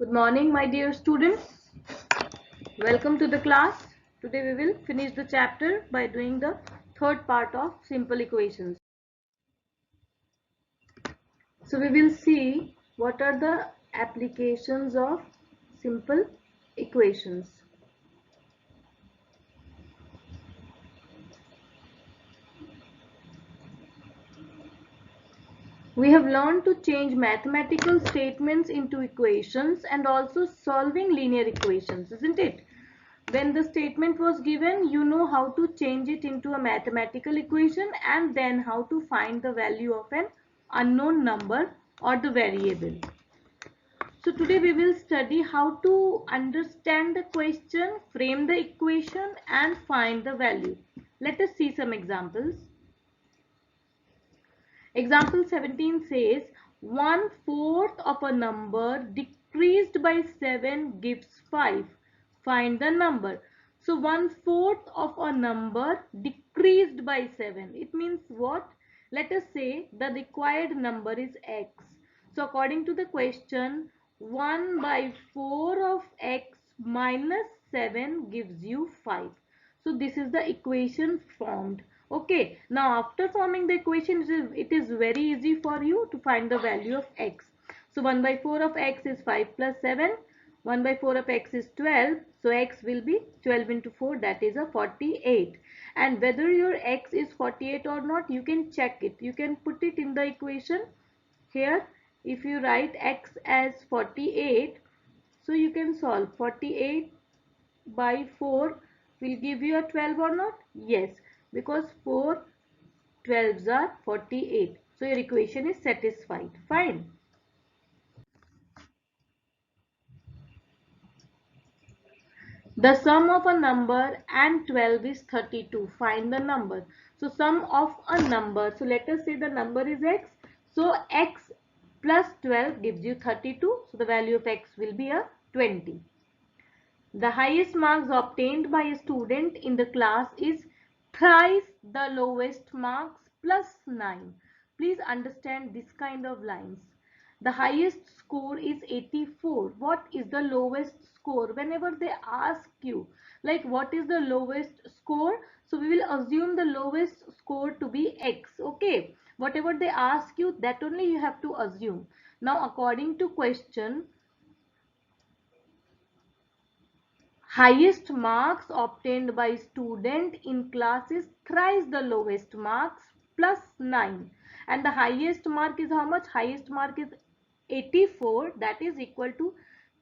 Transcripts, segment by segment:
Good morning, my dear students. Welcome to the class. Today we will finish the chapter by doing the third part of simple equations. So we will see what are the applications of simple equations. We have learned to change mathematical statements into equations and also solving linear equations, isn't it? When the statement was given, you know how to change it into a mathematical equation and then how to find the value of an unknown number or the variable. So today we will study how to understand the question, frame the equation and find the value. Let us see some examples. Example 17 says 1/4 of a number decreased by 7 gives 5. Find the number. So 1/4 of a number decreased by 7. It means what? Let us say the required number is x. So according to the question, 1/4 of x minus 7 gives you 5. So this is the equation formed. Okay, now after forming the equation, it is very easy for you to find the value of x. So 1/4 of x is 5 plus 7. 1/4 of x is 12. So x will be 12 into 4, that is a 48. And whether your x is 48 or not, you can check it. You can put it in the equation here. If you write x as 48, so you can solve 48 by 4 will give you a 12 or not? Yes, because 4 12s are 48. So your equation is satisfied. Fine. The sum of a number and 12 is 32. Find the number. So sum of a number. So let us say the number is x. So x plus 12 gives you 32. So the value of x will be a 20. The highest marks obtained by a student in the class is thrice the lowest marks plus 9. Please understand this kind of lines. The highest score is 84. What is the lowest score? Whenever they ask you, like what is the lowest score? So we will assume the lowest score to be x. Okay. Whatever they ask you, that only you have to assume. Now according to question, highest marks obtained by student in class is thrice the lowest marks plus 9, and the highest mark is how much? Highest mark is 84, that is equal to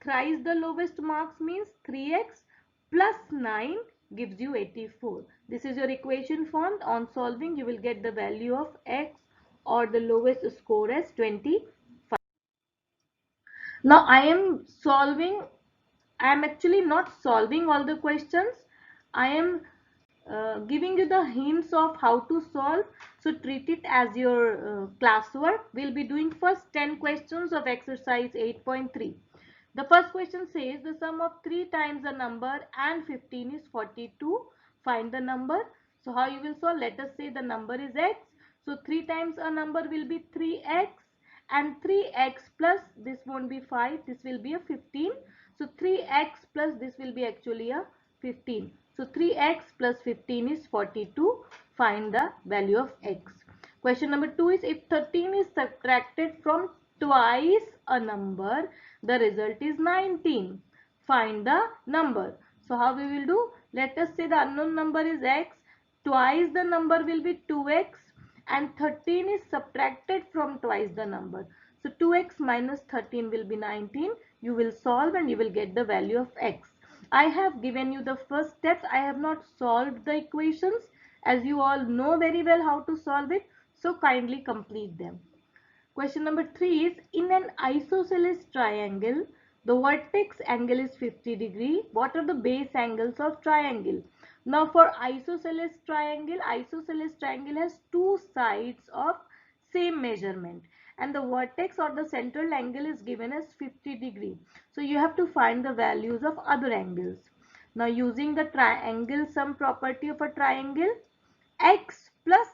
thrice the lowest marks means 3x plus 9 gives you 84. This is your equation formed. On solving you will get the value of x or the lowest score as 25. Now I am actually not solving all the questions. I am giving you the hints of how to solve. So treat it as your classwork. We'll be doing first 10 questions of exercise 8.3. The first question says the sum of 3 times a number and 15 is 42. Find the number. So how you will solve? Let us say the number is x. So 3 times a number will be 3x, and 3x plus this won't be 5, this will be a 15. So 3x plus this will be actually a 15. So 3x plus 15 is 42. Find the value of x. Question number 2 is if 13 is subtracted from twice a number, the result is 19. Find the number. So how we will do? Let us say the unknown number is x. Twice the number will be 2x, and 13 is subtracted from twice the number. So 2x minus 13 will be 19. You will solve and you will get the value of x. I have given you the first steps. I have not solved the equations, as you all know very well how to solve it. So kindly complete them. Question number 3 is in an isosceles triangle, the vertex angle is 50°. What are the base angles of triangle? Now for isosceles triangle has two sides of same measurement, and the vertex or the central angle is given as 50°. So you have to find the values of other angles. Now using the triangle sum property of a triangle, x plus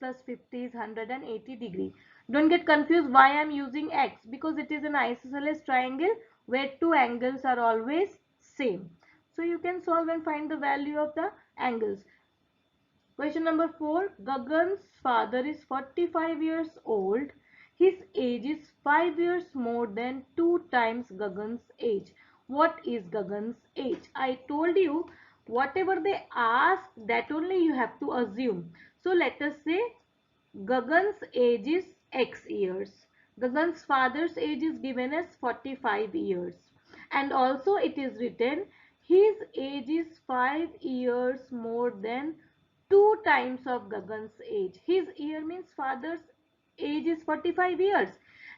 50 is 180 degree. Don't get confused why I am using x, because it is an isosceles triangle. where two angles are always same. So you can solve and find the value of the angles. Question number 4. Gagan's father is 45 years old. His age is 5 years more than 2 times Gagan's age. What is Gagan's age? I told you whatever they ask, that only you have to assume. So let us say Gagan's age is X years. Gagan's father's age is given as 45 years. And also it is written his age is 5 years more than 2 times of Gagan's age. His year means father's age is 45 years.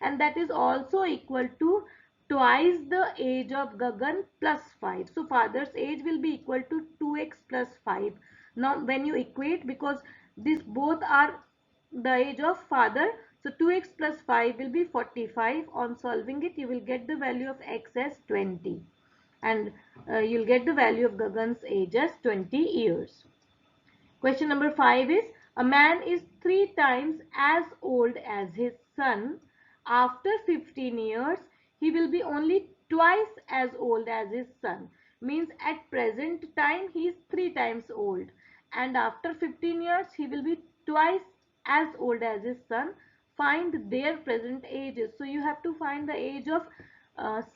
And that is also equal to twice the age of Gagan plus 5. So father's age will be equal to 2x plus 5. Now when you equate, because these both are the age of father, so 2x plus 5 will be 45. On solving it, you will get the value of x as 20, and you'll get the value of Gagan's age as 20 years. Question number 5 is, a man is 3 times as old as his son. After 15 years, he will be only twice as old as his son. Means at present time he is 3 times old, and after 15 years he will be twice as old as his son. Find their present ages. So you have to find the age of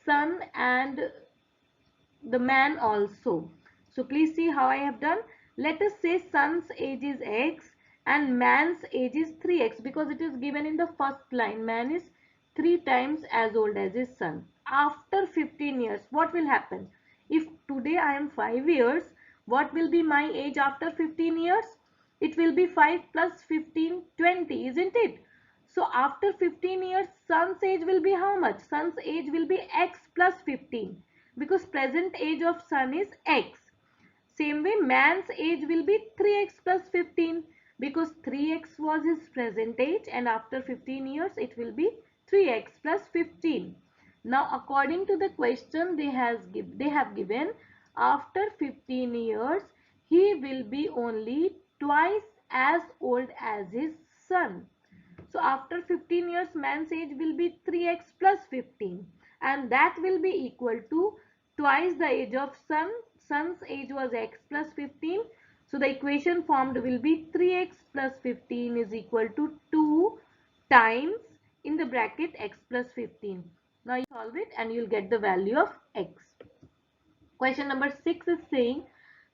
son and the man also. So please see how I have done. Let us say son's age is x and man's age is 3x, because it is given in the first line. Man is 3 times as old as his son. After 15 years, what will happen? If today I am 5 years, what will be my age after 15 years? It will be 5 plus 15, 20, isn't it? So after 15 years, son's age will be how much? Son's age will be x plus 15, because present age of son is x. Same way, man's age will be 3x plus 15, because 3x was his present age, and after 15 years it will be 3x plus 15. Now according to the question they have given, after 15 years he will be only twice as old as his son. So after 15 years man's age will be 3x plus 15, and that will be equal to twice the age of son. Son's age was x plus 15. So the equation formed will be 3x plus 15 is equal to 2 times in the bracket x plus 15. Now you solve it and you'll get the value of x. Question number 6 is saying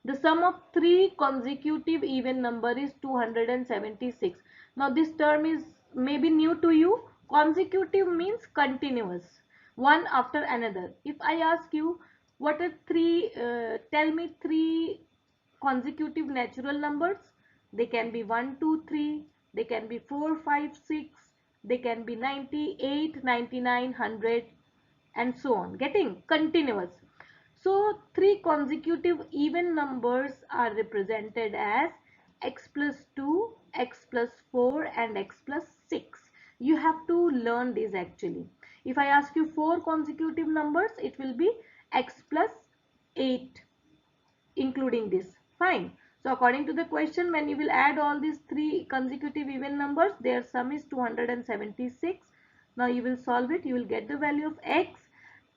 the sum of 3 consecutive even number is 276. Now this term is maybe new to you. Consecutive means continuous, one after another. If I ask you what are tell me 3 consecutive natural numbers. They can be 1, 2, 3. They can be 4, 5, 6. They can be 98, 99, 100 and so on. Getting continuous. So 3 consecutive even numbers are represented as x plus 2, x plus 4 and x plus 6. You have to learn these actually. If I ask you 4 consecutive numbers, it will be x plus 8 including this. Fine. So according to the question, when you will add all these 3 consecutive even numbers, their sum is 276. Now you will solve it. You will get the value of x,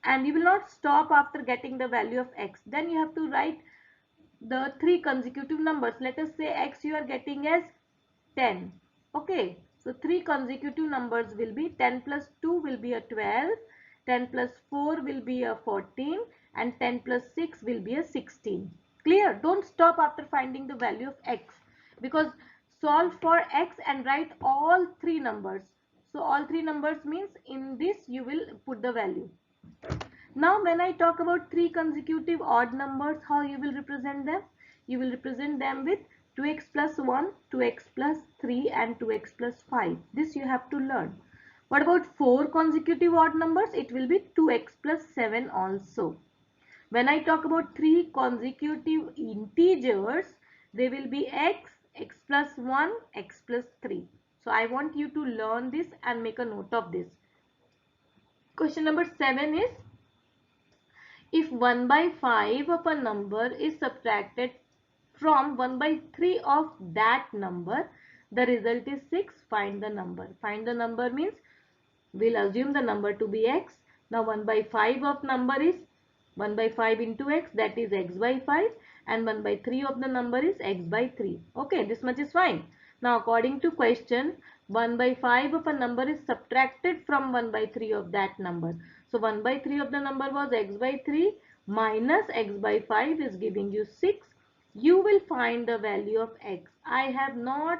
and you will not stop after getting the value of x. Then you have to write the 3 consecutive numbers. Let us say x you are getting as 10. Okay. So 3 consecutive numbers will be 10 plus 2 will be a 12, 10 plus 4 will be a 14 and 10 plus 6 will be a 16. Clear? Don't stop after finding the value of x, because solve for x and write all 3 numbers. So all 3 numbers means in this you will put the value. Now when I talk about 3 consecutive odd numbers, how you will represent them? You will represent them with 2x plus 1, 2x plus 3 and 2x plus 5. This you have to learn. What about 4 consecutive odd numbers? It will be 2x plus 7 also. When I talk about 3 consecutive integers, they will be x, x plus 1, x plus 3. So I want you to learn this and make a note of this. Question number 7 is, if 1 by 5 of a number is subtracted from 1 by 3 of that number, the result is 6. Find the number. Find the number means we'll assume the number to be x. Now 1 by 5 of number is 1 by 5 into x, that is x by 5, and 1 by 3 of the number is x by 3. Okay, this much is fine. Now according to question, 1 by 5 of a number is subtracted from 1 by 3 of that number. So 1 by 3 of the number was x by 3 minus x by 5 is giving you 6. You will find the value of x. I have not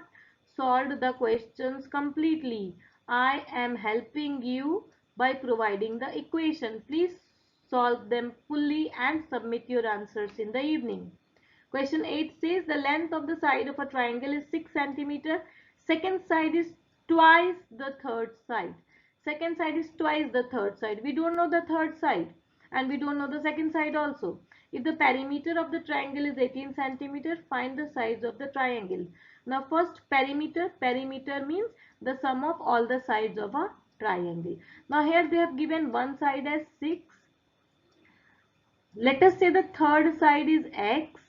solved the questions completely. I am helping you by providing the equation. Please solve them fully and submit your answers in the evening. Question 8 says the length of the side of a triangle is 6 centimeter. Second side is twice the third side. Second side is twice the third side. We don't know the third side and we don't know the second side also. If the perimeter of the triangle is 18 centimeter, find the sides of the triangle. Now first perimeter. Perimeter means the sum of all the sides of a triangle. Now here they have given one side as 6. Let us say the third side is x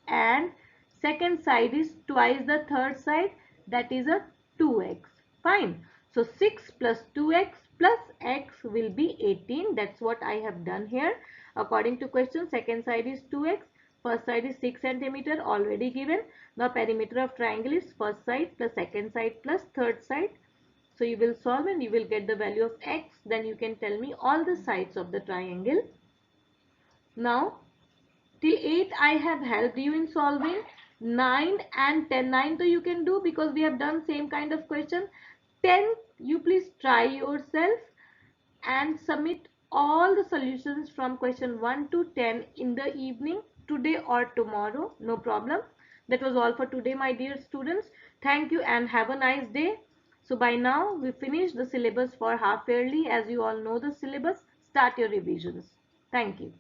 and second side is twice the third side, that is a 2x. Fine. So 6 plus 2x plus x will be 18. That's what I have done here. According to question, second side is 2x, first side is 6 centimeter already given. Now perimeter of triangle is first side plus second side plus third side. So you will solve and you will get the value of x. Then you can tell me all the sides of the triangle. Now till 8 I have helped you in solving. 9 and 10. 9 so you can do because we have done same kind of question. 10 you please try yourself and submit all the solutions from question 1 to 10 in the evening today or tomorrow. No problem. That was all for today, my dear students. Thank you and have a nice day. So by now we finished the syllabus for half yearly. As you all know the syllabus, start your revisions. Thank you.